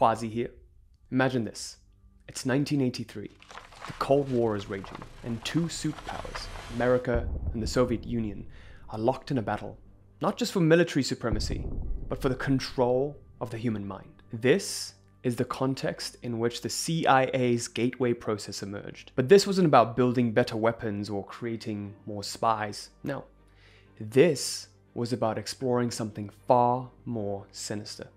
Quazi here. Imagine this. It's 1983. The Cold War is raging, and two superpowers, America and the Soviet Union, are locked in a battle, not just for military supremacy, but for the control of the human mind. This is the context in which the CIA's gateway process emerged. But this wasn't about building better weapons or creating more spies. No. This was about exploring something far more sinister.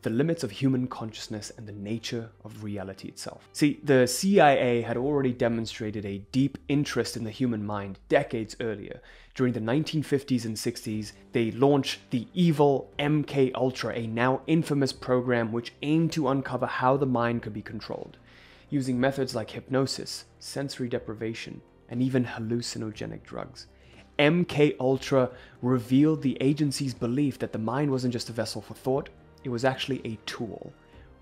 The limits of human consciousness and the nature of reality itself. See, the CIA had already demonstrated a deep interest in the human mind decades earlier. During the 1950s and 60s, they launched the evil MKULTRA, a now infamous program which aimed to uncover how the mind could be controlled, using methods like hypnosis, sensory deprivation, and even hallucinogenic drugs. MKUltra revealed the agency's belief that the mind wasn't just a vessel for thought, it was actually a tool,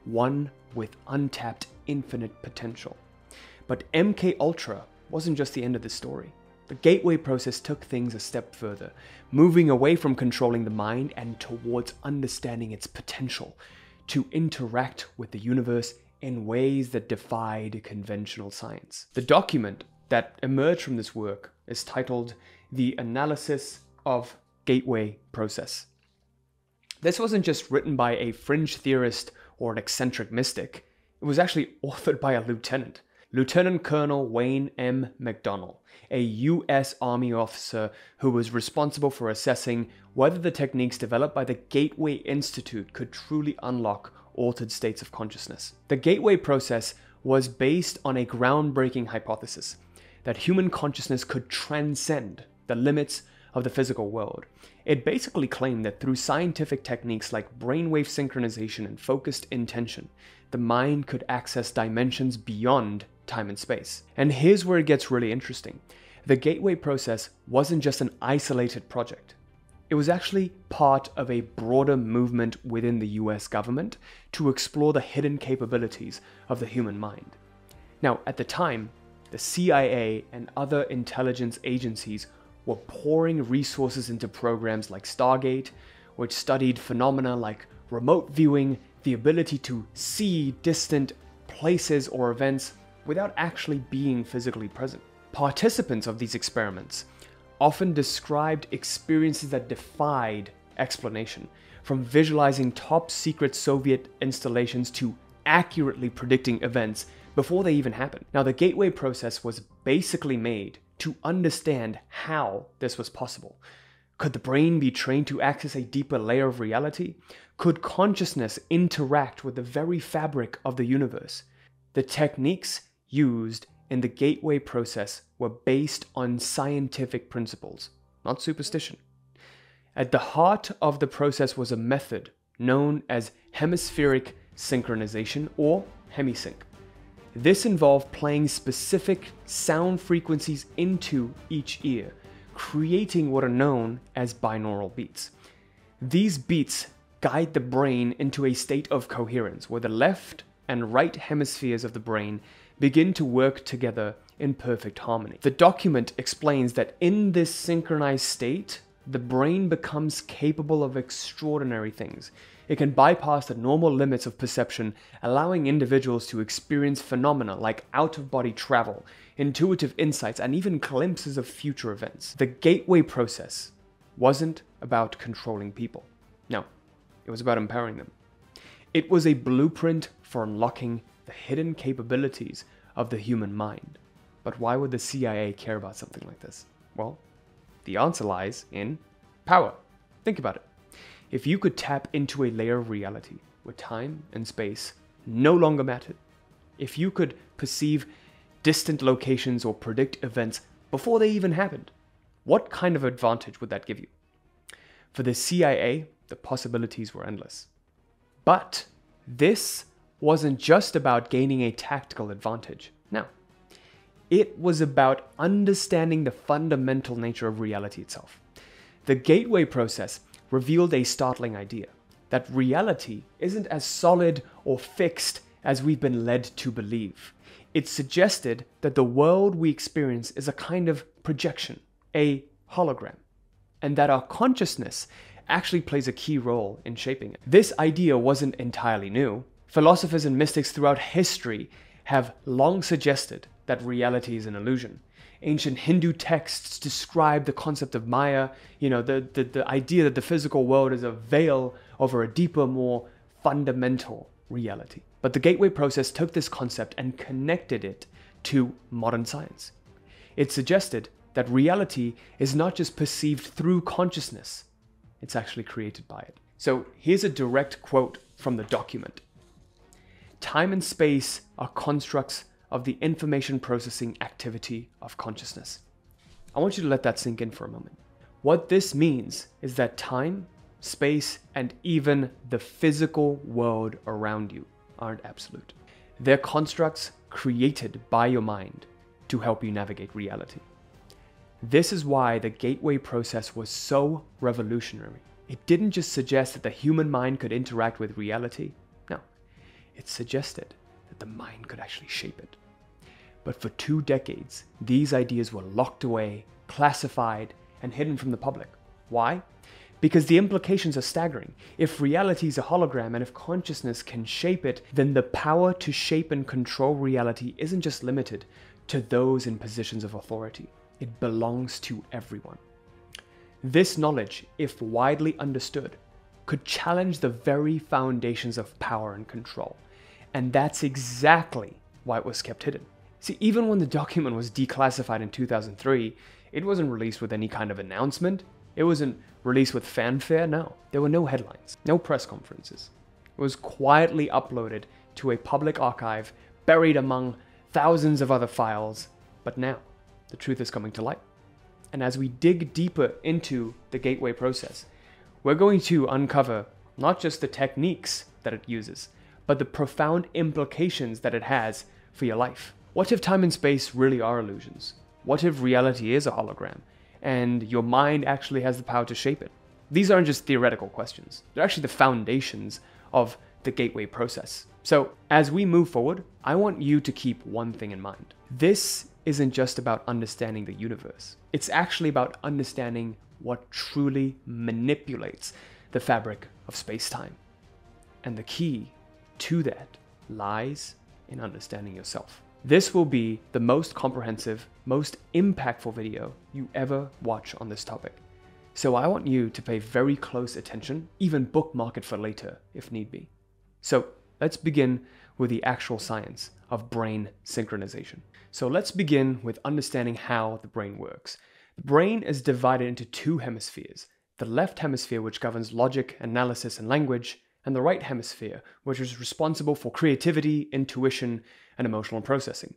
one with untapped infinite potential. But MKUltra wasn't just the end of the story. The gateway process took things a step further, moving away from controlling the mind and towards understanding its potential to interact with the universe in ways that defied conventional science. The document that emerged from this work is titled The Analysis of Gateway Process. This wasn't just written by a fringe theorist or an eccentric mystic. It was actually authored by a lieutenant, Lieutenant Colonel Wayne M. McDonnell, a U.S. Army officer who was responsible for assessing whether the techniques developed by the Gateway Institute could truly unlock altered states of consciousness. The gateway process was based on a groundbreaking hypothesis that human consciousness could transcend the limits of the physical world. It basically claimed that through scientific techniques like brainwave synchronization and focused intention, the mind could access dimensions beyond time and space. And here's where it gets really interesting. The gateway process wasn't just an isolated project. It was actually part of a broader movement within the US government to explore the hidden capabilities of the human mind. Now, at the time, the CIA and other intelligence agencies were pouring resources into programs like Stargate, which studied phenomena like remote viewing, the ability to see distant places or events without actually being physically present. Participants of these experiments often described experiences that defied explanation, from visualizing top-secret Soviet installations to accurately predicting events before they even happened. Now, the gateway process was basically made to understand how this was possible. Could the brain be trained to access a deeper layer of reality? Could consciousness interact with the very fabric of the universe? The techniques used in the gateway process were based on scientific principles, not superstition. At the heart of the process was a method known as hemispheric synchronization, or hemisync. This involved playing specific sound frequencies into each ear, creating what are known as binaural beats. These beats guide the brain into a state of coherence, where the left and right hemispheres of the brain begin to work together in perfect harmony. The document explains that in this synchronized state, the brain becomes capable of extraordinary things. It can bypass the normal limits of perception, allowing individuals to experience phenomena like out-of-body travel, intuitive insights, and even glimpses of future events. The gateway process wasn't about controlling people. No, it was about empowering them. It was a blueprint for unlocking the hidden capabilities of the human mind. But why would the CIA care about something like this? Well, the answer lies in power. Think about it. If you could tap into a layer of reality where time and space no longer mattered, if you could perceive distant locations or predict events before they even happened, what kind of advantage would that give you? For the CIA, the possibilities were endless. But this wasn't just about gaining a tactical advantage. No. It was about understanding the fundamental nature of reality itself. The gateway process revealed a startling idea, that reality isn't as solid or fixed as we've been led to believe. It suggested that the world we experience is a kind of projection, a hologram, and that our consciousness actually plays a key role in shaping it. This idea wasn't entirely new. Philosophers and mystics throughout history have long suggested that reality is an illusion. Ancient Hindu texts describe the concept of Maya, the idea that the physical world is a veil over a deeper, more fundamental reality. But the gateway process took this concept and connected it to modern science. It suggested that reality is not just perceived through consciousness, it's actually created by it. So here's a direct quote from the document. Time and space are constructs of the information processing activity of consciousness. I want you to let that sink in for a moment. What this means is that time, space, and even the physical world around you aren't absolute. They're constructs created by your mind to help you navigate reality. This is why the gateway process was so revolutionary. It didn't just suggest that the human mind could interact with reality. No, it suggested that the mind could actually shape it. But for 2 decades, these ideas were locked away, classified, and hidden from the public. Why? Because the implications are staggering. If reality is a hologram and if consciousness can shape it, then the power to shape and control reality isn't just limited to those in positions of authority. It belongs to everyone. This knowledge, if widely understood, could challenge the very foundations of power and control. And that's exactly why it was kept hidden. See, even when the document was declassified in 2003, it wasn't released with any kind of announcement. It wasn't released with fanfare, no. There were no headlines, no press conferences. It was quietly uploaded to a public archive, buried among thousands of other files. But now, the truth is coming to light. And as we dig deeper into the gateway process, we're going to uncover not just the techniques that it uses, but the profound implications that it has for your life. What if time and space really are illusions? What if reality is a hologram, and your mind actually has the power to shape it? These aren't just theoretical questions. They're actually the foundations of the gateway process. So as we move forward, I want you to keep one thing in mind. This isn't just about understanding the universe. It's actually about understanding what truly manipulates the fabric of space-time. And the key to that lies in understanding yourself. This will be the most comprehensive, most impactful video you ever watch on this topic. So I want you to pay very close attention, even bookmark it for later if need be. So let's begin with the actual science of brain synchronization. So let's begin with understanding how the brain works. The brain is divided into 2 hemispheres. The left hemisphere, which governs logic, analysis, and language, and the right hemisphere, which is responsible for creativity, intuition, and emotional processing.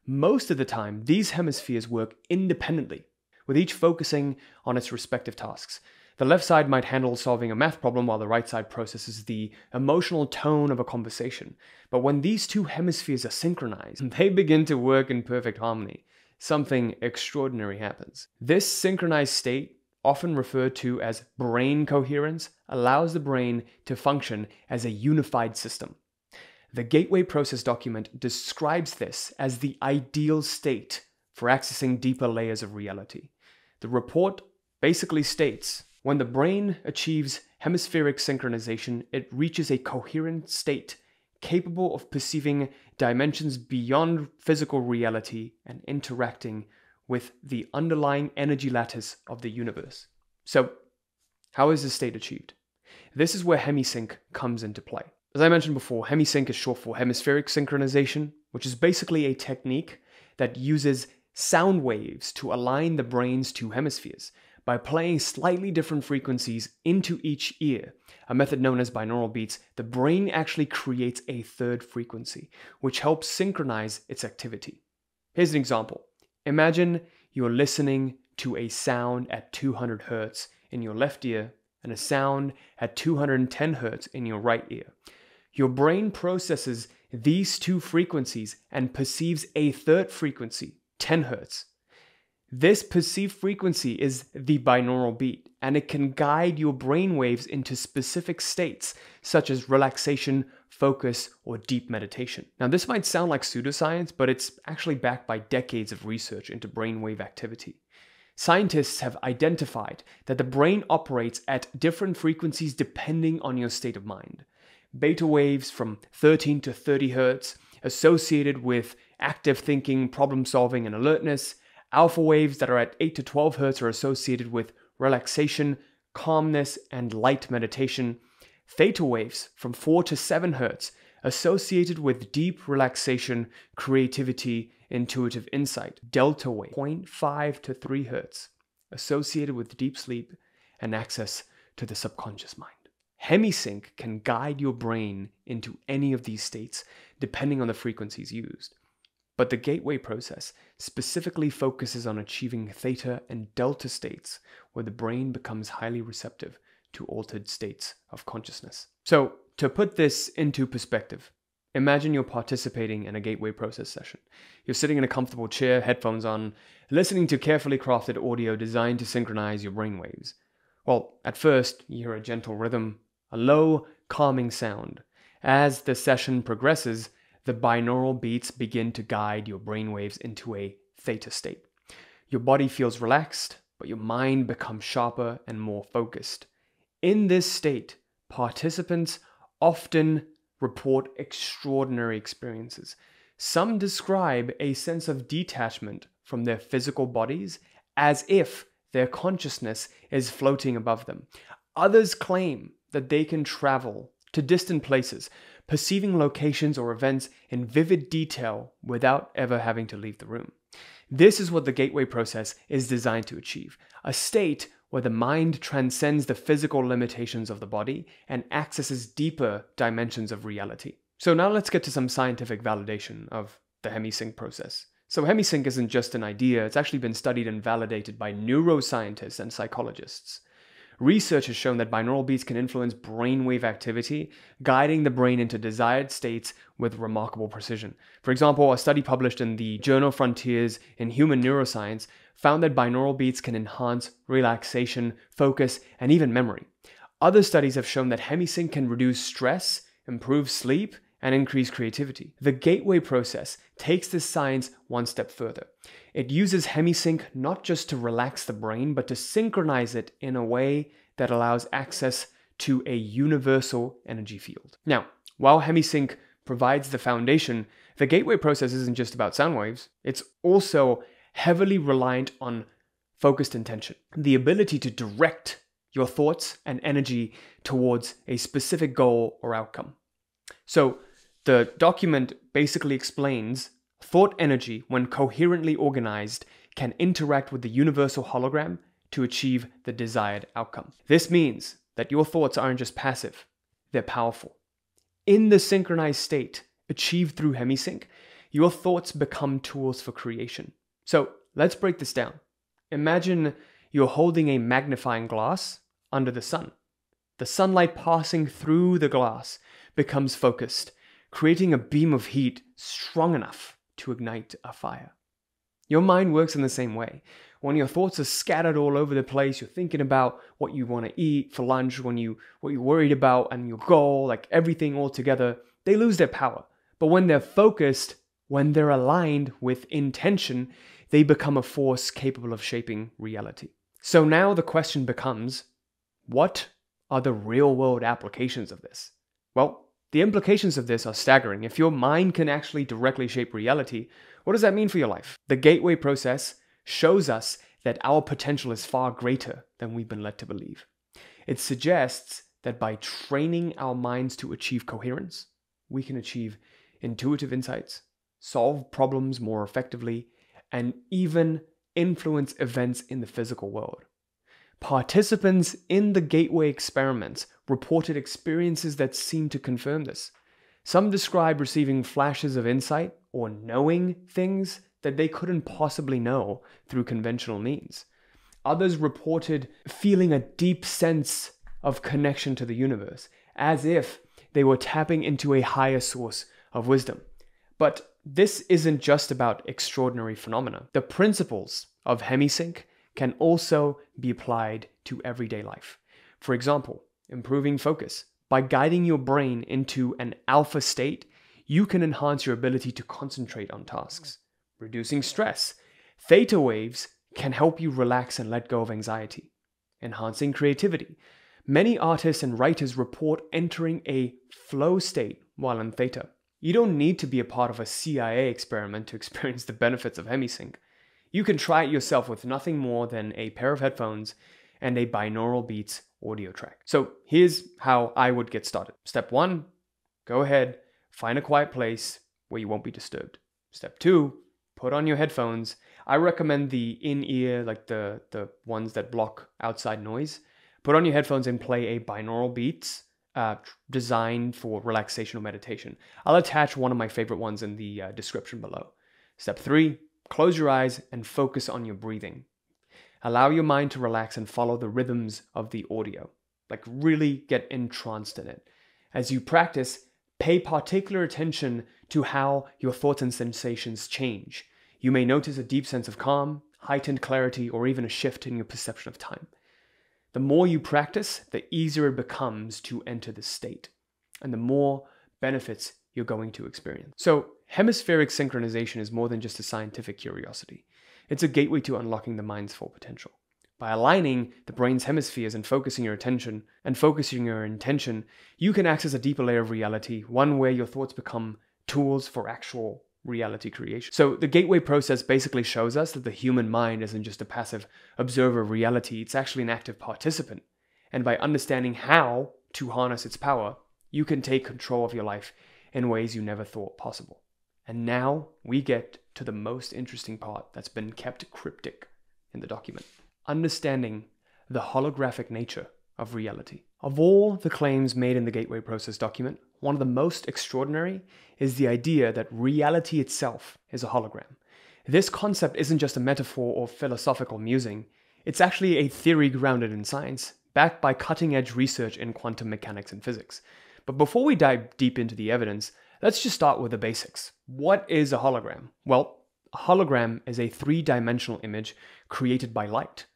Most of the time, these hemispheres work independently, with each focusing on its respective tasks. The left side might handle solving a math problem while the right side processes the emotional tone of a conversation. But when these 2 hemispheres are synchronized, they begin to work in perfect harmony. Something extraordinary happens. This synchronized state, often referred to as brain coherence, allows the brain to function as a unified system. The gateway process document describes this as the ideal state for accessing deeper layers of reality. The report basically states, when the brain achieves hemispheric synchronization, it reaches a coherent state capable of perceiving dimensions beyond physical reality and interacting with the underlying energy lattice of the universe. So, how is this state achieved? This is where hemisync comes into play. As I mentioned before, hemisync is short for hemispheric synchronization, which is basically a technique that uses sound waves to align the brain's 2 hemispheres. By playing slightly different frequencies into each ear, a method known as binaural beats, the brain actually creates a 3rd frequency, which helps synchronize its activity. Here's an example. Imagine you're listening to a sound at 200 Hz in your left ear and a sound at 210 Hz in your right ear. Your brain processes these 2 frequencies and perceives a 3rd frequency, 10 Hz. This perceived frequency is the binaural beat, and it can guide your brain waves into specific states, such as relaxation, focus, or deep meditation. Now, this might sound like pseudoscience, but it's actually backed by decades of research into brainwave activity. Scientists have identified that the brain operates at different frequencies depending on your state of mind. beta waves from 13 to 30 hertz associated with active thinking, problem solving, and alertness. Alpha waves that are at 8 to 12 hertz are associated with relaxation, calmness, and light meditation. Theta waves from 4 to 7 hertz associated with deep relaxation, creativity, intuitive insight. Delta wave 0.5 to 3 hertz associated with deep sleep and access to the subconscious mind. Hemisync can guide your brain into any of these states depending on the frequencies used. But the gateway process specifically focuses on achieving theta and delta states where the brain becomes highly receptive to altered states of consciousness. So, to put this into perspective, imagine you're participating in a gateway process session. You're sitting in a comfortable chair, headphones on, listening to carefully crafted audio designed to synchronize your brainwaves. Well, at first, you hear a gentle rhythm, a low, calming sound. As the session progresses, the binaural beats begin to guide your brainwaves into a theta state. Your body feels relaxed, but your mind becomes sharper and more focused. In this state, participants often report extraordinary experiences. Some describe a sense of detachment from their physical bodies as if their consciousness is floating above them. Others claim that they can travel to distant places, perceiving locations or events in vivid detail without ever having to leave the room. This is what the gateway process is designed to achieve, a state where the mind transcends the physical limitations of the body and accesses deeper dimensions of reality. So now let's get to some scientific validation of the hemisync process. So hemisync isn't just an idea, it's actually been studied and validated by neuroscientists and psychologists. Research has shown that binaural beats can influence brainwave activity, guiding the brain into desired states with remarkable precision. For example, a study published in the journal Frontiers in Human Neuroscience found that binaural beats can enhance relaxation, focus, and even memory. Other studies have shown that hemisync can reduce stress, improve sleep, and increase creativity. The gateway process takes this science one step further. It uses hemisync not just to relax the brain, but to synchronize it in a way that allows access to a universal energy field. Now, while hemisync provides the foundation, the gateway process isn't just about sound waves. It's also heavily reliant on focused intention, the ability to direct your thoughts and energy towards a specific goal or outcome. So, the document basically explains thought energy, when coherently organized, can interact with the universal hologram to achieve the desired outcome. This means that your thoughts aren't just passive, they're powerful. In the synchronized state, achieved through hemisync, your thoughts become tools for creation. So let's break this down. Imagine you're holding a magnifying glass under the sun. The sunlight passing through the glass becomes focused, creating a beam of heat strong enough to ignite a fire. Your mind works in the same way. When your thoughts are scattered all over the place, you're thinking about what you want to eat for lunch, what you're worried about, and your goal, like everything all together, they lose their power. But when they're focused, when they're aligned with intention, they become a force capable of shaping reality. So now the question becomes, what are the real-world applications of this? Well, the implications of this are staggering. If your mind can actually directly shape reality, what does that mean for your life? The gateway process shows us that our potential is far greater than we've been led to believe. It suggests that by training our minds to achieve coherence, we can achieve intuitive insights, solve problems more effectively, and even influence events in the physical world. Participants in the gateway experiments reported experiences that seem to confirm this. Some describe receiving flashes of insight or knowing things that they couldn't possibly know through conventional means. Others reported feeling a deep sense of connection to the universe, as if they were tapping into a higher source of wisdom. But this isn't just about extraordinary phenomena. The principles of hemisync can also be applied to everyday life. For example, improving focus. By guiding your brain into an alpha state, you can enhance your ability to concentrate on tasks. Reducing stress. Theta waves can help you relax and let go of anxiety. Enhancing creativity. Many artists and writers report entering a flow state while in theta. You don't need to be a part of a CIA experiment to experience the benefits of hemisync. You can try it yourself with nothing more than a pair of headphones and a binaural beats audio track. So here's how I would get started. Step 1, go ahead, find a quiet place where you won't be disturbed. Step 2, put on your headphones. I recommend the in-ear, like the ones that block outside noise. Put on your headphones and play a binaural beats designed for relaxation or meditation. I'll attach one of my favorite ones in the description below. Step 3, close your eyes and focus on your breathing. Allow your mind to relax and follow the rhythms of the audio. Like really get entranced in it. As you practice, pay particular attention to how your thoughts and sensations change. You may notice a deep sense of calm, heightened clarity, or even a shift in your perception of time. The more you practice, the easier it becomes to enter this state, and the more benefits you're going to experience. So, hemispheric synchronization is more than just a scientific curiosity. It's a gateway to unlocking the mind's full potential. By aligning the brain's hemispheres and focusing your attention and focusing your intention, you can access a deeper layer of reality, one where your thoughts become tools for actual reality creation. So the gateway process basically shows us that the human mind isn't just a passive observer of reality, it's actually an active participant. And by understanding how to harness its power, you can take control of your life in ways you never thought possible. And now we get to the most interesting part that's been kept cryptic in the document. Understanding the holographic nature of reality. Of all the claims made in the Gateway Process document, one of the most extraordinary is the idea that reality itself is a hologram. This concept isn't just a metaphor or philosophical musing, it's actually a theory grounded in science, backed by cutting-edge research in quantum mechanics and physics. But before we dive deep into the evidence, let's just start with the basics. What is a hologram? Well, a hologram is a three-dimensional image created by light.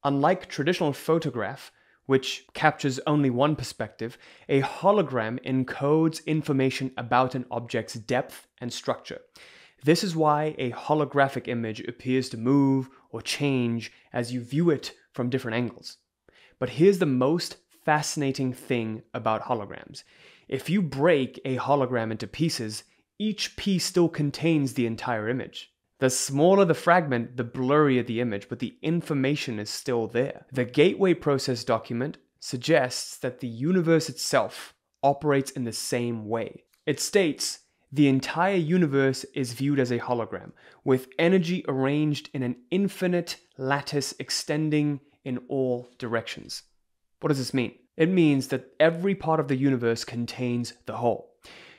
Unlike traditional photograph, which captures only one perspective, a hologram encodes information about an object's depth and structure. This is why a holographic image appears to move or change as you view it from different angles. But here's the most fascinating thing about holograms. If you break a hologram into pieces, each piece still contains the entire image. The smaller the fragment, the blurrier the image, but the information is still there. The Gateway Process document suggests that the universe itself operates in the same way. It states, the entire universe is viewed as a hologram, with energy arranged in an infinite lattice extending in all directions. What does this mean? It means that every part of the universe contains the whole.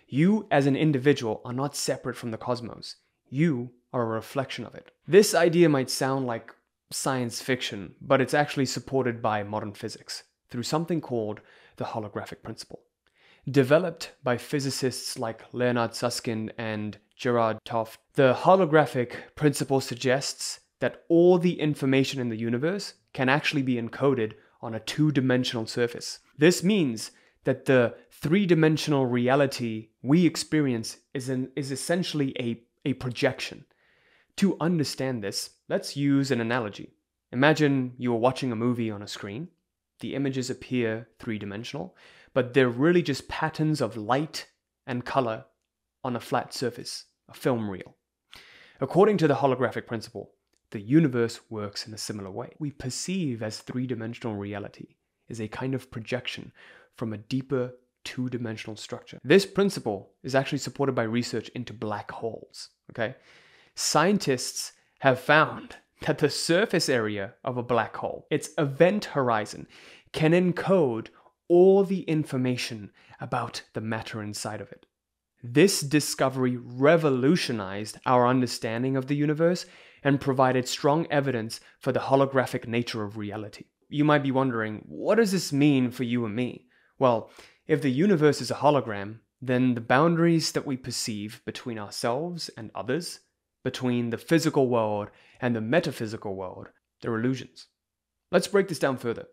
You, as an individual, are not separate from the cosmos. You are a reflection of it. This idea might sound like science fiction, but it's actually supported by modern physics through something called the holographic principle. Developed by physicists like Leonard Susskind and Gerard Toft, the holographic principle suggests that all the information in the universe can actually be encoded on a two-dimensional surface. This means that the three-dimensional reality we experience is essentially a projection. To understand this, let's use an analogy. Imagine you are watching a movie on a screen. The images appear three-dimensional, but they're really just patterns of light and color on a flat surface, a film reel. According to the holographic principle, the universe works in a similar way. We perceive as three-dimensional reality is a kind of projection from a deeper two-dimensional structure. This principle is actually supported by research into black holes, okay? Scientists have found that the surface area of a black hole, its event horizon, can encode all the information about the matter inside of it. This discovery revolutionized our understanding of the universe and provided strong evidence for the holographic nature of reality. You might be wondering, what does this mean for you and me? Well, if the universe is a hologram, then the boundaries that we perceive between ourselves and others, between the physical world and the metaphysical world, they're illusions. Let's break this down further.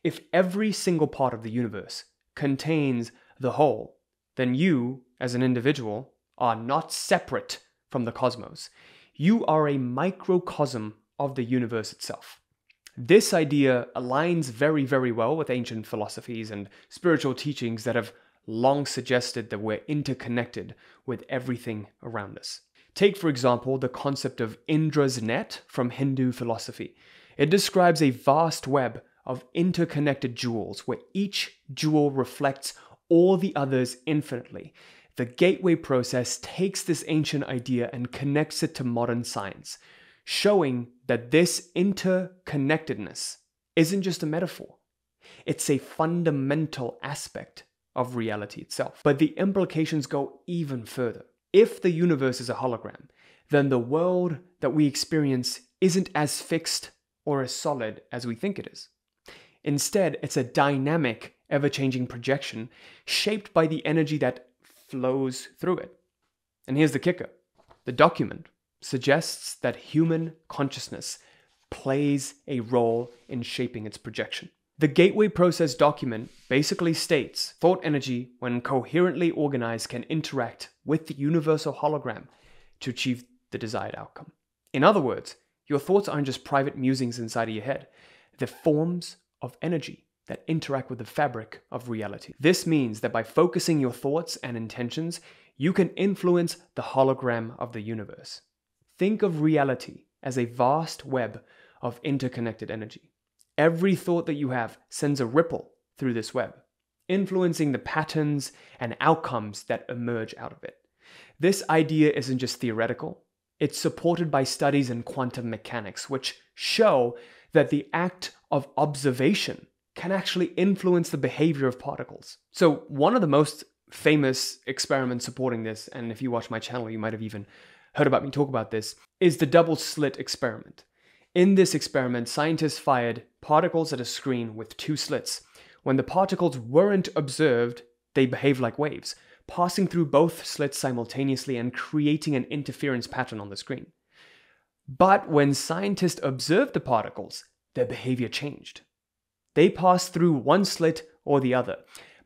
If every single part of the universe contains the whole, then you, as an individual, are not separate from the cosmos. You are a microcosm of the universe itself. This idea aligns very, very well with ancient philosophies and spiritual teachings that have long suggested that we're interconnected with everything around us. Take, for example, the concept of Indra's net from Hindu philosophy. It describes a vast web of interconnected jewels where each jewel reflects all the others infinitely. The gateway process takes this ancient idea and connects it to modern science, showing that this interconnectedness isn't just a metaphor. It's a fundamental aspect of reality itself. But the implications go even further. If the universe is a hologram, then the world that we experience isn't as fixed or as solid as we think it is. Instead, it's a dynamic, ever-changing projection shaped by the energy that flows through it. And here's the kicker. The document suggests that human consciousness plays a role in shaping its projection. The gateway process document basically states thought energy, when coherently organized, can interact with the universal hologram to achieve the desired outcome. In other words, your thoughts aren't just private musings inside of your head. They're forms of energy that interact with the fabric of reality. This means that by focusing your thoughts and intentions, you can influence the hologram of the universe. Think of reality as a vast web of interconnected energy. Every thought that you have sends a ripple through this web, influencing the patterns and outcomes that emerge out of it. This idea isn't just theoretical. It's supported by studies in quantum mechanics, which show that the act of observation can actually influence the behavior of particles. So one of the most famous experiments supporting this, and if you watch my channel, you might have even heard about me talk about this, is the double slit experiment. In this experiment, scientists fired particles at a screen with two slits. When the particles weren't observed, they behaved like waves, passing through both slits simultaneously and creating an interference pattern on the screen. But when scientists observed the particles, their behavior changed. They passed through one slit or the other,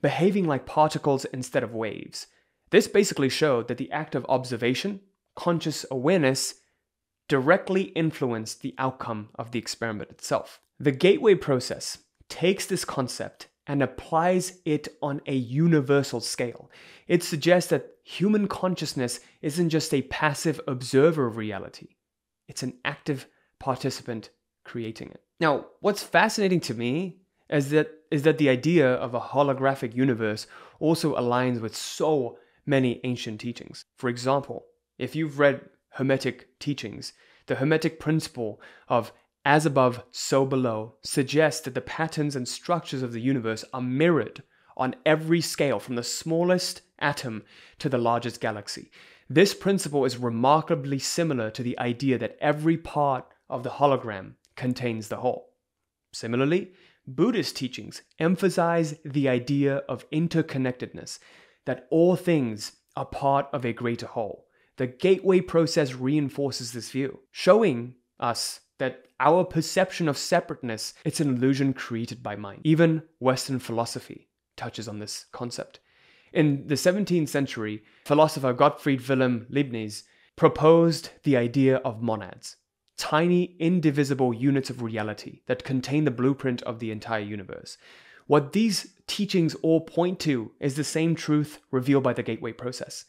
behaving like particles instead of waves. This basically showed that the act of observation, conscious awareness, directly influenced the outcome of the experiment itself. The gateway process takes this concept and applies it on a universal scale. It suggests that human consciousness isn't just a passive observer of reality. It's an active participant creating it. Now, what's fascinating to me is that the idea of a holographic universe also aligns with so many ancient teachings. For example, if you've read Hermetic teachings, the Hermetic principle of as above, so below suggests that the patterns and structures of the universe are mirrored on every scale, from the smallest atom to the largest galaxy. This principle is remarkably similar to the idea that every part of the hologram contains the whole. Similarly, Buddhist teachings emphasize the idea of interconnectedness, that all things are part of a greater whole. The gateway process reinforces this view, showing us that our perception of separateness, it's an illusion created by mind. Even Western philosophy touches on this concept. In the 17th century, philosopher Gottfried Wilhelm Leibniz proposed the idea of monads, tiny, indivisible units of reality that contain the blueprint of the entire universe. What these teachings all point to is the same truth revealed by the gateway process,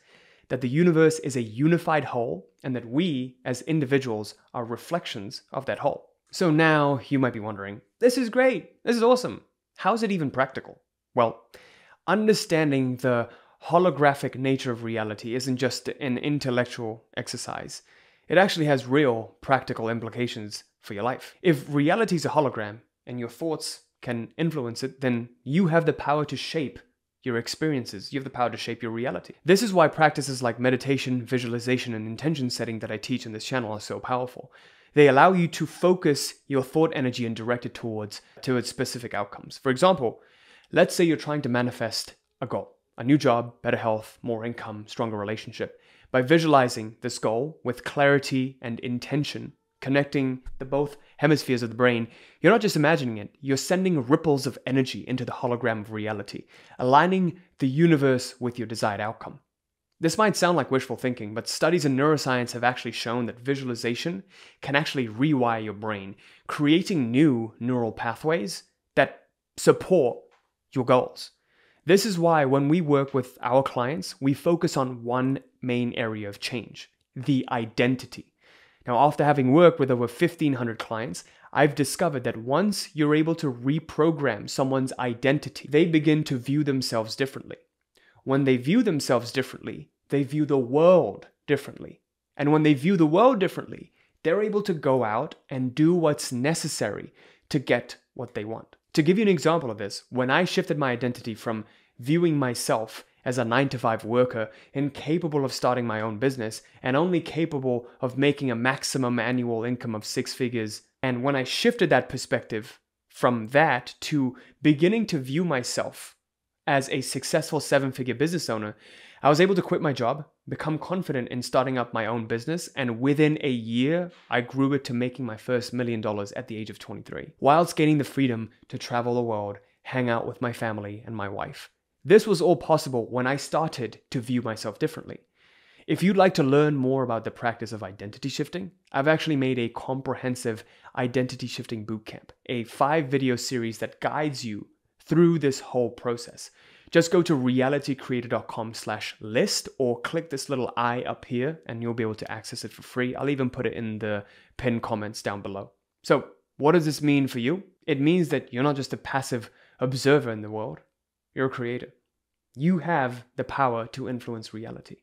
that the universe is a unified whole and that we, as individuals, are reflections of that whole. So now you might be wondering, this is great, this is awesome. How is it even practical? Well, understanding the holographic nature of reality isn't just an intellectual exercise. It actually has real practical implications for your life. If reality is a hologram and your thoughts can influence it, then you have the power to shape your experiences. You have the power to shape your reality. This is why practices like meditation, visualization, and intention setting that I teach in this channel are so powerful. They allow you to focus your thought energy and direct it towards specific outcomes. For example, let's say you're trying to manifest a goal, a new job, better health, more income, stronger relationship. By visualizing this goal with clarity and intention, connecting the both hemispheres of the brain, you're not just imagining it, you're sending ripples of energy into the hologram of reality, aligning the universe with your desired outcome. This might sound like wishful thinking, but studies in neuroscience have actually shown that visualization can actually rewire your brain, creating new neural pathways that support your goals. This is why when we work with our clients, we focus on one main area of change, the identity. Now, after having worked with over 1,500 clients, I've discovered that once you're able to reprogram someone's identity, they begin to view themselves differently. When they view themselves differently, they view the world differently. And when they view the world differently, they're able to go out and do what's necessary to get what they want. To give you an example of this, when I shifted my identity from viewing myself as a 9-to-5 worker, incapable of starting my own business, and only capable of making a maximum annual income of 6 figures, and when I shifted that perspective from that to beginning to view myself as a successful 7-figure business owner, I was able to quit my job, become confident in starting up my own business, and within a year, I grew it to making my first $1 million at the age of 23, whilst gaining the freedom to travel the world, hang out with my family and my wife. This was all possible when I started to view myself differently. If you'd like to learn more about the practice of identity shifting, I've actually made a comprehensive identity shifting bootcamp, a 5-video series that guides you through this whole process. Just go to realitycreator.com/list or click this little I up here and you'll be able to access it for free. I'll even put it in the pinned comments down below. So what does this mean for you? It means that you're not just a passive observer in the world, you're a creator. You have the power to influence reality,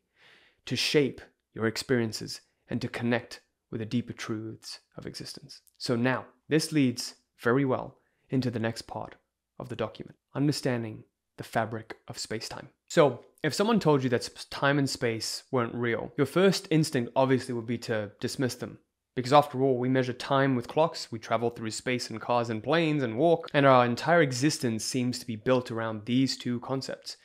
to shape your experiences, and to connect with the deeper truths of existence. So now, this leads very well into the next part of the document, understanding the fabric of space-time. So, if someone told you that time and space weren't real, your first instinct obviously would be to dismiss them. Because after all, we measure time with clocks, we travel through space in cars and planes and walk, and our entire existence seems to be built around these two concepts.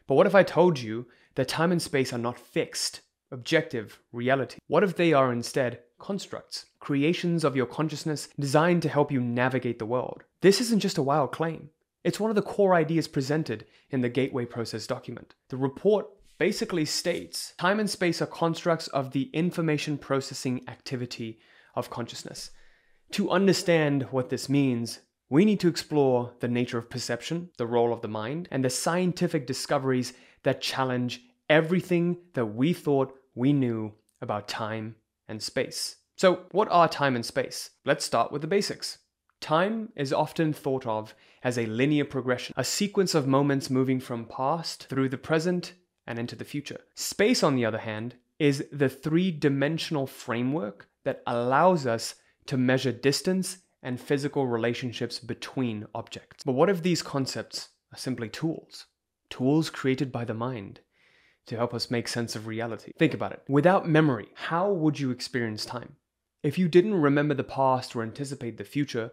But what if I told you that time and space are not fixed, objective reality? What if they are instead constructs, creations of your consciousness designed to help you navigate the world? This isn't just a wild claim. It's one of the core ideas presented in the Gateway Process document. The report basically states time and space are constructs of the information processing activity of consciousness. To understand what this means, we need to explore the nature of perception, the role of the mind, and the scientific discoveries that challenge everything that we thought we knew about time and space. So, what are time and space? Let's start with the basics. Time is often thought of as a linear progression, a sequence of moments moving from past through the present and into the future. Space, on the other hand, is the 3-dimensional framework that allows us to measure distance and physical relationships between objects. But what if these concepts are simply tools? Tools created by the mind to help us make sense of reality. Think about it. Without memory, how would you experience time? If you didn't remember the past or anticipate the future,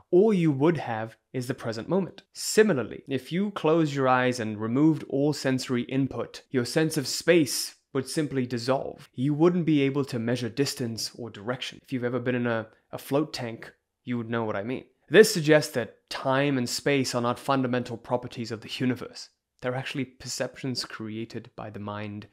all you would have is the present moment. Similarly, if you closed your eyes and removed all sensory input, your sense of space would simply dissolve. You wouldn't be able to measure distance or direction. If you've ever been in a float tank, you would know what I mean. This suggests that time and space are not fundamental properties of the universe. They're actually perceptions created by the mind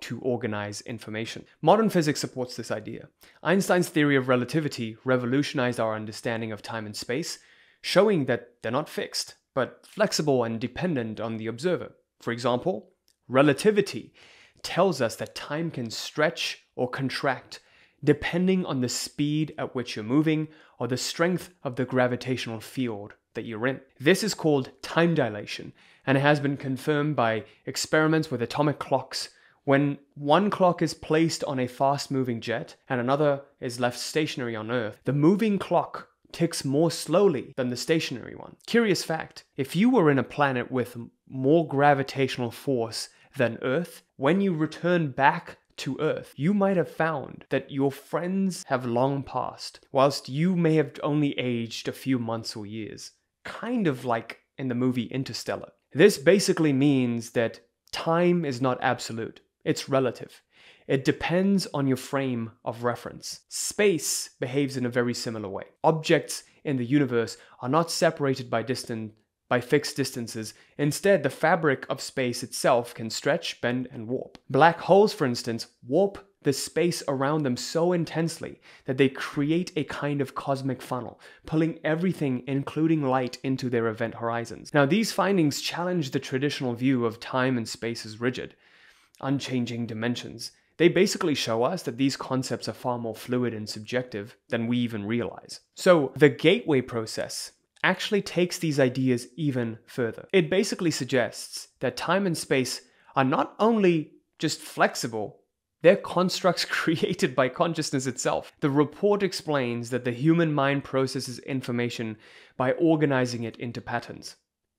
to organize information. Modern physics supports this idea. Einstein's theory of relativity revolutionized our understanding of time and space, showing that they're not fixed, but flexible and dependent on the observer. For example, relativity tells us that time can stretch or contract depending on the speed at which you're moving or the strength of the gravitational field that you're in. This is called time dilation, and it has been confirmed by experiments with atomic clocks. When one clock is placed on a fast-moving jet and another is left stationary on Earth, the moving clock ticks more slowly than the stationary one. Curious fact, if you were in a planet with more gravitational force than Earth, when you return back to Earth, you might have found that your friends have long passed, whilst you may have only aged a few months or years. Kind of like in the movie Interstellar. This basically means that time is not absolute. It's relative. It depends on your frame of reference. Space behaves in a very similar way. Objects in the universe are not separated by distance, by fixed distances. Instead, the fabric of space itself can stretch, bend, and warp. Black holes, for instance, warp the space around them so intensely that they create a kind of cosmic funnel, pulling everything, including light, into their event horizons. Now, these findings challenge the traditional view of time and space as rigid, unchanging dimensions. They basically show us that these concepts are far more fluid and subjective than we even realize. So, the gateway process actually takes these ideas even further. It basically suggests that time and space are not only just flexible, they're constructs created by consciousness itself. The report explains that the human mind processes information by organizing it into patterns.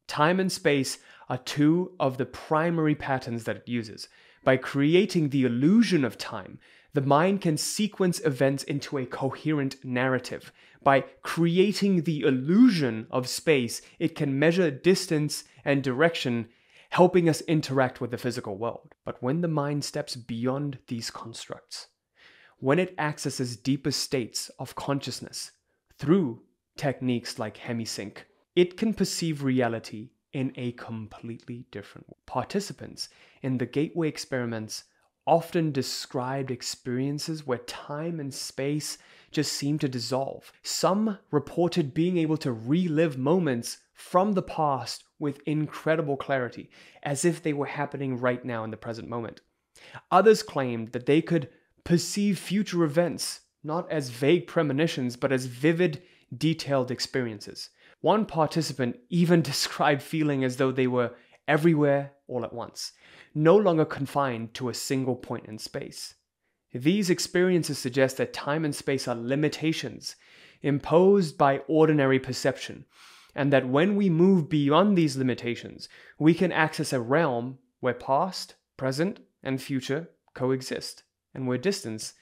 Time and space are two of the primary patterns that it uses. By creating the illusion of time, the mind can sequence events into a coherent narrative. By creating the illusion of space, it can measure distance and direction, helping us interact with the physical world. But when the mind steps beyond these constructs, when it accesses deeper states of consciousness through techniques like hemisync, it can perceive reality in a completely different way. Participants in the gateway experiments often described experiences where time and space just seemed to dissolve. Some reported being able to relive moments from the past with incredible clarity, as if they were happening right now in the present moment. Others claimed that they could perceive future events, not as vague premonitions, but as vivid, detailed experiences. One participant even described feeling as though they were everywhere all at once, no longer confined to a single point in space. These experiences suggest that time and space are limitations imposed by ordinary perception, and that when we move beyond these limitations, we can access a realm where past, present, and future coexist, and where distance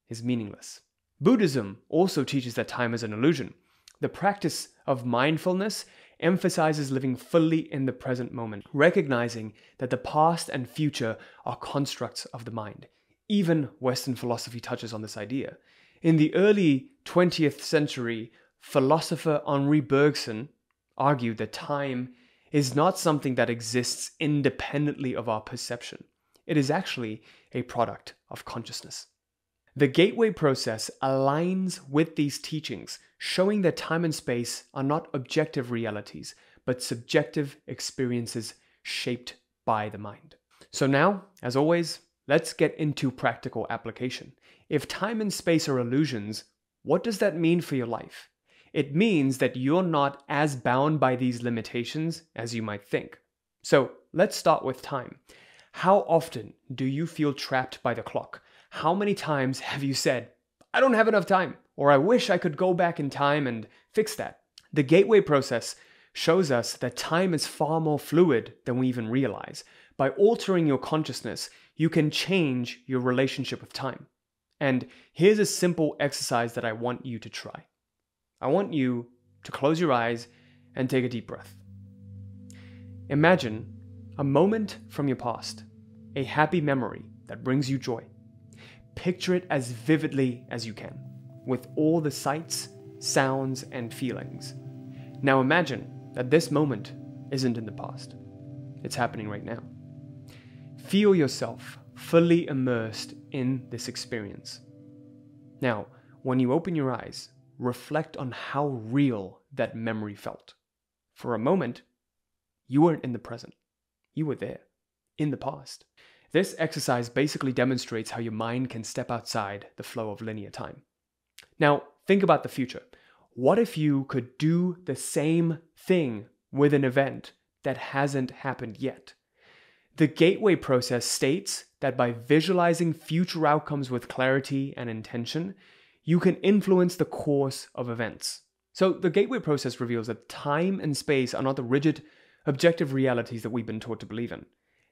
is meaningless. Buddhism also teaches that time is an illusion. The practice of mindfulness emphasizes living fully in the present moment, recognizing that the past and future are constructs of the mind. Even Western philosophy touches on this idea. In the early 20th century, philosopher Henri Bergson argued that time is not something that exists independently of our perception. It is actually a product of consciousness. The gateway process aligns with these teachings, showing that time and space are not objective realities, but subjective experiences shaped by the mind. So now, as always, let's get into practical application. If time and space are illusions, what does that mean for your life? It means that you're not as bound by these limitations as you might think. So let's start with time. How often do you feel trapped by the clock? How many times have you said, I don't have enough time, or I wish I could go back in time and fix that? The gateway process shows us that time is far more fluid than we even realize. By altering your consciousness, you can change your relationship with time. And here's a simple exercise that I want you to try. I want you to close your eyes and take a deep breath. Imagine a moment from your past, a happy memory that brings you joy. Picture it as vividly as you can, with all the sights, sounds, and feelings. Now imagine that this moment isn't in the past. It's happening right now. Feel yourself fully immersed in this experience. Now, when you open your eyes, reflect on how real that memory felt. For a moment, you weren't in the present. You were there, in the past. This exercise basically demonstrates how your mind can step outside the flow of linear time. Now, think about the future. What if you could do the same thing with an event that hasn't happened yet? The gateway process states that by visualizing future outcomes with clarity and intention, you can influence the course of events. So the gateway process reveals that time and space are not the rigid, objective realities that we've been taught to believe in.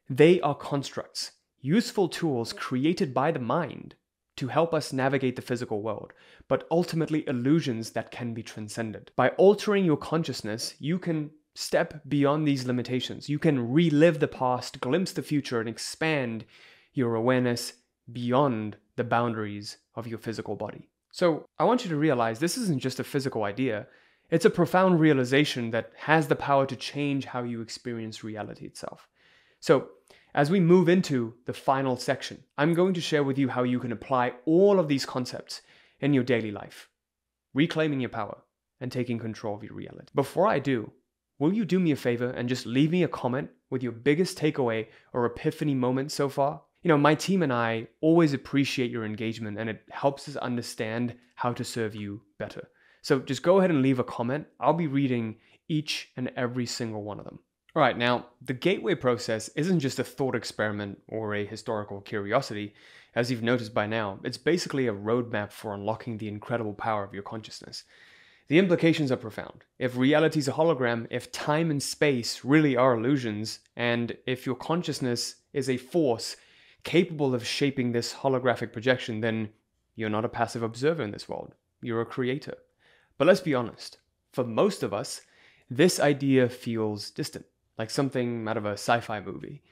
They are constructs, useful tools created by the mind to help us navigate the physical world, but ultimately illusions that can be transcended. By altering your consciousness, you can step beyond these limitations. You can relive the past, glimpse the future, and expand your awareness beyond the boundaries of your physical body. So I want you to realize this isn't just a physical idea. It's a profound realization that has the power to change how you experience reality itself. So, as we move into the final section, I'm going to share with you how you can apply all of these concepts in your daily life, reclaiming your power and taking control of your reality. Before I do, will you do me a favor and just leave me a comment with your biggest takeaway or epiphany moment so far? My team and I always appreciate your engagement, and it helps us understand how to serve you better. So just go ahead and leave a comment. I'll be reading each and every single one of them. All right, now, the gateway process isn't just a thought experiment or a historical curiosity. As you've noticed by now, it's basically a roadmap for unlocking the incredible power of your consciousness. The implications are profound. If reality is a hologram, if time and space really are illusions, and if your consciousness is a force capable of shaping this holographic projection, then you're not a passive observer in this world. You're a creator. But let's be honest, for most of us, this idea feels distant, like something out of a sci-fi movie.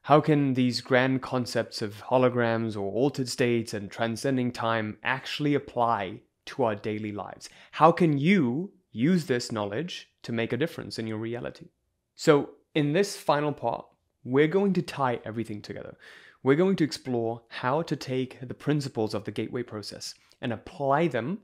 How can these grand concepts of holograms or altered states and transcending time actually apply to our daily lives? How can you use this knowledge to make a difference in your reality? So in this final part, we're going to tie everything together. We're going to explore how to take the principles of the gateway process and apply them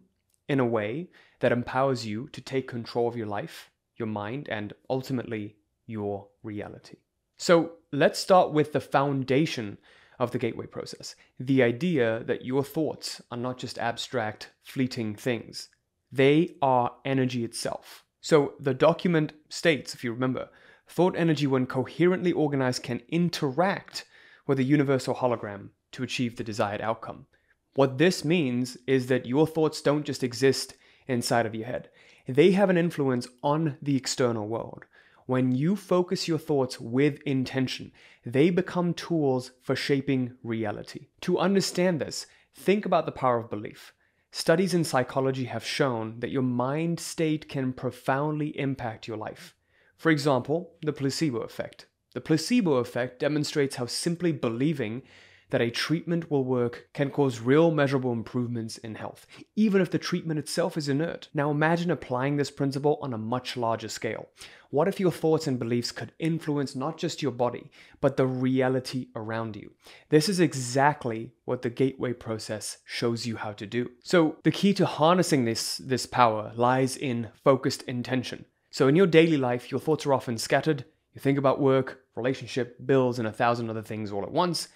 in a way that empowers you to take control of your life, your mind, and ultimately your reality. So let's start with the foundation of the gateway process. The idea that your thoughts are not just abstract, fleeting things. They are energy itself. So the document states, if you remember, thought energy when coherently organized can interact with a universal hologram to achieve the desired outcome. What this means is that your thoughts don't just exist inside of your head. They have an influence on the external world. When you focus your thoughts with intention, they become tools for shaping reality. To understand this, think about the power of belief. Studies in psychology have shown that your mind state can profoundly impact your life. For example, the placebo effect. The placebo effect demonstrates how simply believing that a treatment will work can cause real measurable improvements in health, even if the treatment itself is inert. Now imagine applying this principle on a much larger scale. What if your thoughts and beliefs could influence not just your body, but the reality around you? This is exactly what the gateway process shows you how to do. So the key to harnessing this power lies in focused intention. So in your daily life, your thoughts are often scattered. You think about work, relationship, bills, and 1,000 other things all at once.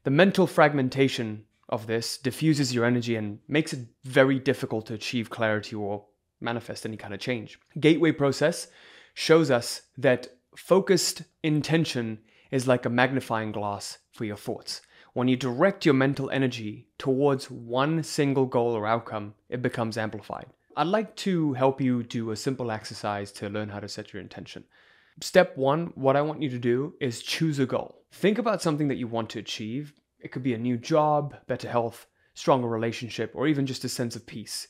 The mental fragmentation of this diffuses your energy and makes it very difficult to achieve clarity or manifest any kind of change. Gateway process shows us that focused intention is like a magnifying glass for your thoughts. When you direct your mental energy towards one single goal or outcome, it becomes amplified. I'd like to help you do a simple exercise to learn how to set your intention. Step one, what I want you to do is choose a goal. Think about something that you want to achieve. It could be a new job, better health, stronger relationship, or even just a sense of peace.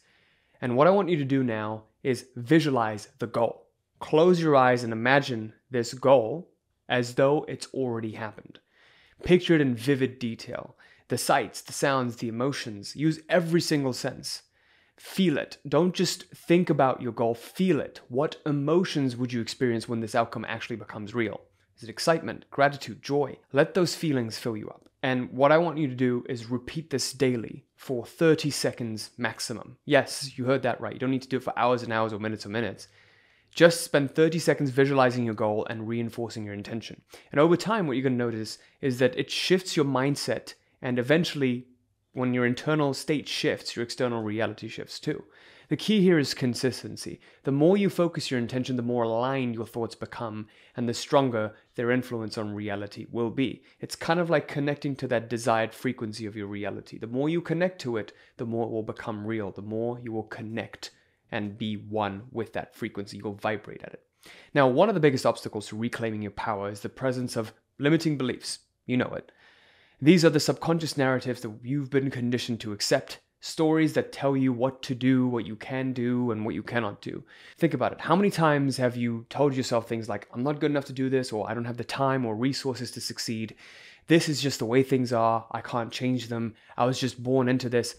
And what I want you to do now is visualize the goal. Close your eyes and imagine this goal as though it's already happened. Picture it in vivid detail. The sights, the sounds, the emotions. Use every single sense. Feel it. Don't just think about your goal, feel it. What emotions would you experience when this outcome actually becomes real? Is it excitement, gratitude, joy? Let those feelings fill you up. And what I want you to do is repeat this daily for 30 seconds maximum. Yes, you heard that right. You don't need to do it for hours and hours or minutes. Just spend 30 seconds visualizing your goal and reinforcing your intention. And over time, what you're going to notice is that it shifts your mindset, and eventually, when your internal state shifts, your external reality shifts too. The key here is consistency. The more you focus your intention, the more aligned your thoughts become, and the stronger their influence on reality will be. It's kind of like connecting to that desired frequency of your reality. The more you connect to it, the more it will become real. The more you will connect and be one with that frequency. You'll vibrate at it. Now, one of the biggest obstacles to reclaiming your power is the presence of limiting beliefs. You know it. These are the subconscious narratives that you've been conditioned to accept, stories that tell you what to do, what you can do, and what you cannot do. Think about it. How many times have you told yourself things like, I'm not good enough to do this, or I don't have the time or resources to succeed. This is just the way things are. I can't change them. I was just born into this.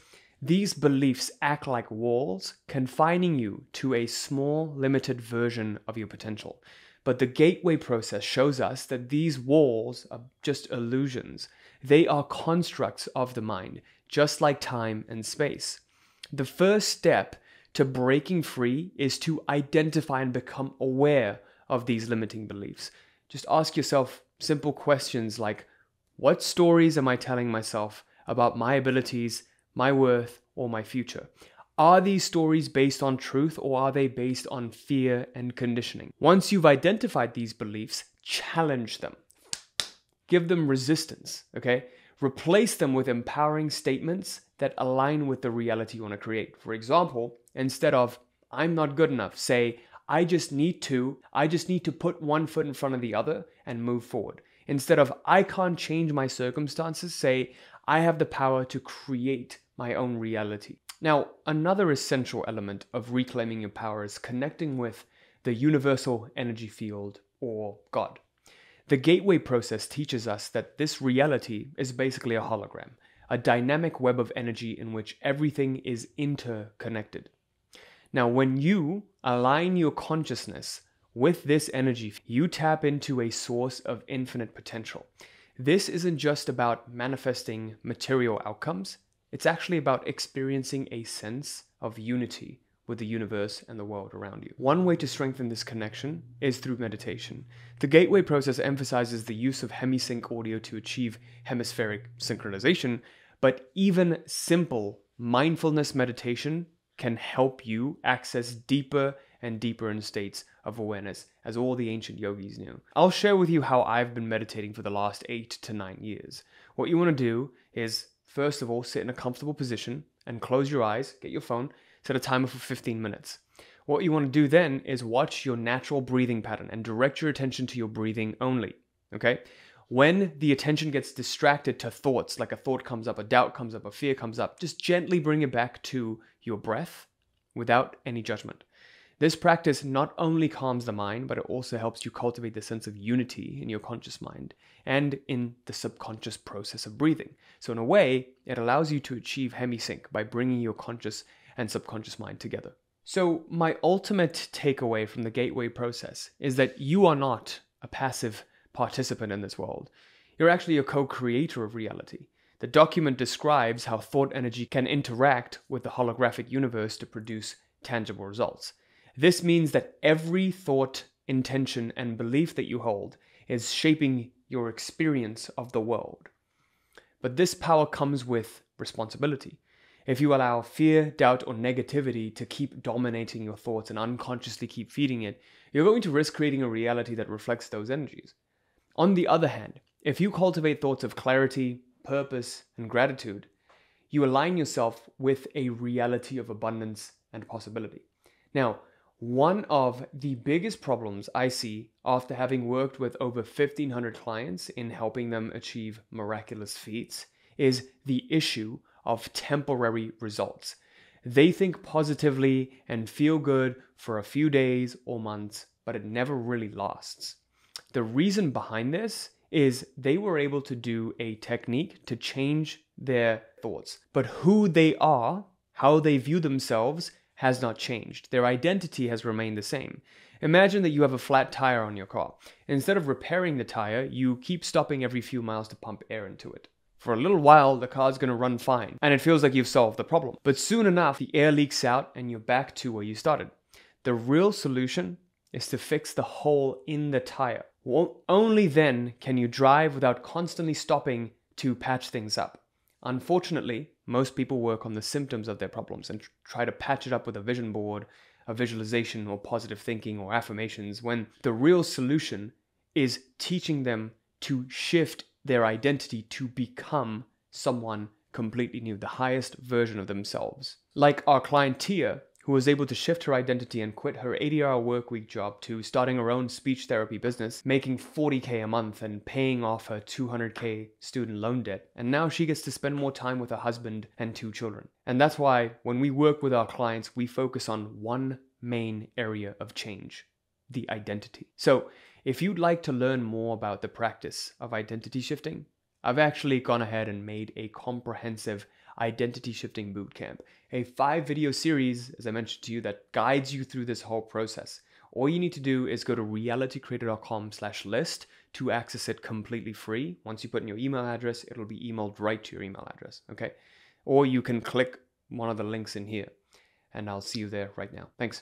These beliefs act like walls, confining you to a small, limited version of your potential. But the gateway process shows us that these walls are just illusions. They are constructs of the mind, just like time and space. The first step to breaking free is to identify and become aware of these limiting beliefs. Just ask yourself simple questions like, what stories am I telling myself about my abilities, my worth, or my future? Are these stories based on truth, or are they based on fear and conditioning? Once you've identified these beliefs, challenge them. Give them resistance, okay? Replace them with empowering statements that align with the reality you want to create. For example, instead of, I'm not good enough, say, I just need to put one foot in front of the other and move forward. Instead of, I can't change my circumstances, say, I have the power to create my own reality. Now, another essential element of reclaiming your power is connecting with the universal energy field, or God. The gateway process teaches us that this reality is basically a hologram, a dynamic web of energy in which everything is interconnected. Now, when you align your consciousness with this energy, you tap into a source of infinite potential. This isn't just about manifesting material outcomes. It's actually about experiencing a sense of unity with the universe and the world around you. One way to strengthen this connection is through meditation. The gateway process emphasizes the use of hemisync audio to achieve hemispheric synchronization, but even simple mindfulness meditation can help you access deeper and deeper in states of awareness, as all the ancient yogis knew. I'll share with you how I've been meditating for the last 8 to 9 years. What you want to do is, first of all, sit in a comfortable position and close your eyes, get your phone, set a timer for 15 minutes. What you want to do then is watch your natural breathing pattern and direct your attention to your breathing only, okay? When the attention gets distracted to thoughts, like a thought comes up, a doubt comes up, a fear comes up, just gently bring it back to your breath without any judgment. This practice not only calms the mind, but it also helps you cultivate the sense of unity in your conscious mind and in the subconscious process of breathing. So in a way, it allows you to achieve hemisync by bringing your conscious and subconscious mind together. So my ultimate takeaway from the gateway process is that you are not a passive participant in this world. You're actually a co-creator of reality. The document describes how thought energy can interact with the holographic universe to produce tangible results. This means that every thought, intention, and belief that you hold is shaping your experience of the world. But this power comes with responsibility. If you allow fear, doubt, or negativity to keep dominating your thoughts and unconsciously keep feeding it, you're going to risk creating a reality that reflects those energies. On the other hand, if you cultivate thoughts of clarity, purpose, and gratitude, you align yourself with a reality of abundance and possibility. Now, one of the biggest problems I see after having worked with over 1,500 clients in helping them achieve miraculous feats is the issue of temporary results. They think positively and feel good for a few days or months, but it never really lasts. The reason behind this is they were able to do a technique to change their thoughts, but who they are, how they view themselves, has not changed. Their identity has remained the same. Imagine that you have a flat tire on your car. Instead of repairing the tire, you keep stopping every few miles to pump air into it. For a little while, the car's going to run fine, and it feels like you've solved the problem. But soon enough, the air leaks out and you're back to where you started. The real solution is to fix the hole in the tire. Only then can you drive without constantly stopping to patch things up. Unfortunately, most people work on the symptoms of their problems and try to patch it up with a vision board, a visualization, or positive thinking or affirmations, when the real solution is teaching them to shift their identity to become someone completely new, the highest version of themselves. Like our client Tia, who was able to shift her identity and quit her 80-hour workweek job to starting her own speech therapy business, making $40K a month and paying off her $200K student loan debt. And now she gets to spend more time with her husband and 2 children. And that's why when we work with our clients, we focus on one main area of change: the identity. So if you'd like to learn more about the practice of identity shifting, I've actually gone ahead and made a comprehensive Identity Shifting Bootcamp, a 5-video series, as I mentioned to you, that guides you through this whole process. All you need to do is go to realitycreator.com/list to access it completely free. Once you put in your email address, it'll be emailed right to your email address, okay? Or you can click one of the links in here, and I'll see you there right now. Thanks.